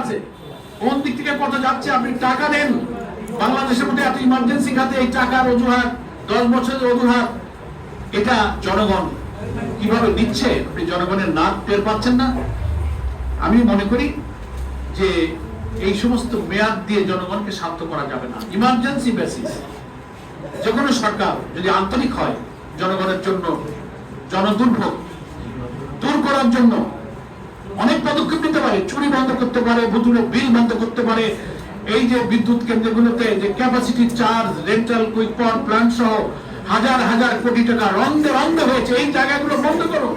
আছে, কোন দিক থেকে কত যাচ্ছে, আপনি টাকা দেন। বাংলাদেশের মধ্যে এত ইমার্জেন্সি খাতে এই টাকার অজুহাত, 10 বছরের অজুহাত, এটা জনগণ কিভাবে নিচ্ছে? আপনি জনগণের নাক টের পাচ্ছেন না? আমি মনে করি যে এই সমস্ত মেয়াদ দিয়ে জনগণকে শান্ত করা যাবে না। ইমার্জেন্সি বেসিস যে কোনো সরকার যদি আন্তরিক হয় জনগণের জন্য জনদুর্ভোগ দূর করার জন্য অনেক পদক্ষেপ নিতে পারে। চুরি বন্ধ করতে পারে, ভুতুড়ে বিল বন্ধ করতে পারে, এই যে বিদ্যুৎ কেন্দ্রগুলোতে যে capacity charge, rental, quick power plant সহ হাজার হাজার কোটি টাকা রন্ধে রন্ধে হয়েছে, এই জায়গাগুলো বন্ধ করুন।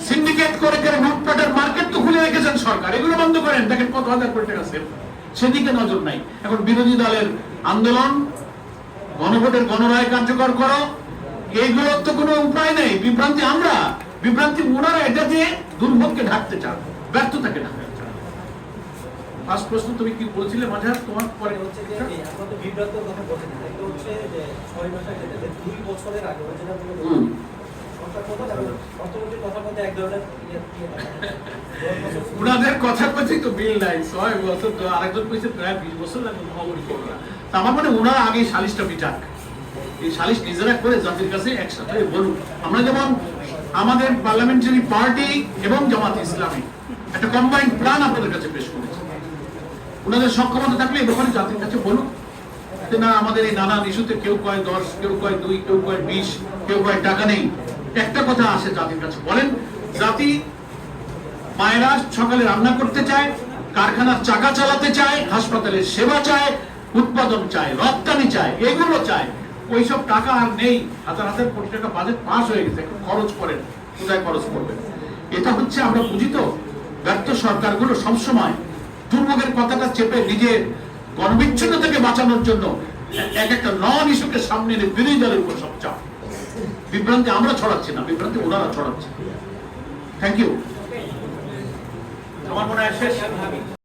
সিন্ডিকেট করে লুটপাটের মার্কেট তো খুলে রেখেছেন সরকার, এগুলো বন্ধ করেন, দেখেন কত হাজার কোটি টাকা সেভ। সেদিকে নজর নাই। এখন বিরোধী দলের আন্দোলন, গণভোটের গণরায় কার্যকর করো, এইগুলোর তো কোনো উপায় নেই। বিভ্রান্তি আমরা, বিভ্রান্তি ওনারা, এটা দিয়ে দুর্ভোগকে ঢাকতে চান, ব্যর্থতাকে ঢাকতে চান। ফার্স্ট প্রশ্ন তুমি কি বলছিলে মাঝার? তোমার পরে হচ্ছে যে আমরা তো বিভ্রান্তের কথা বলছি না, এটা হচ্ছে যে 6 মাসের ক্ষেত্রে 2 বছরের আগে যেটা বলে অর্থমন্ত্রীর কথার মধ্যে এক ধরনের উনাদের কথার মধ্যে তো মিল নাই। 6 বছর তো আরেকজন কইছে প্রায় 20 বছর লাগবে মহামরি করোনা। আমার মানে ওনারা আগে সালিশটা মিটাক, এই সালিশ নিজেরা করে জাতির কাছে একসাথে বলুন। আমরা যেমন আমাদের পার্লামেন্টারি পার্টি এবং জামাত ইসলামী একটা কম্বাইন্ড প্ল্যান আপনাদের কাছে পেশ করেছি। ওনাদের সক্ষমতা থাকলে এই ব্যাপারে জাতির কাছে বলুন যে না, আমাদের এই নানান ইস্যুতে কেউ কয় 10, কেউ কয় 2, কেউ কয় 20, কেউ কয় টাকা নেই। একটা কথা আসে জাতির কাছে, বলেন জাতি মায়েরা সকালে রান্না করতে চায়, কারখানার চাকা চালাতে চায়, হাসপাতালের সেবা চায়, উৎপাদন চায়, রপ্তানি চায়, এগুলো চায়। ওইসব টাকা আর নেই, হাজার হাজার কোটি টাকা বাজেট পাস হয়ে গেছে, খরচ করেন, কোথায় খরচ করবেন? এটা হচ্ছে, আমরা বুঝি তো, ব্যর্থ সরকারগুলো সবসময় দুর্ভোগের কথাটা চেপে নিজের গণবিচ্ছিন্ন থেকে বাঁচানোর জন্য এক একটা নন ইস্যুকে সামনে এনে বিরোধী দলের উপর সব চাপ। বিভ্রান্তি আমরা ছড়াচ্ছি না, বিভ্রান্তি ওনারা ছড়াচ্ছে। Thank you. আমার মনে হয় শেষ।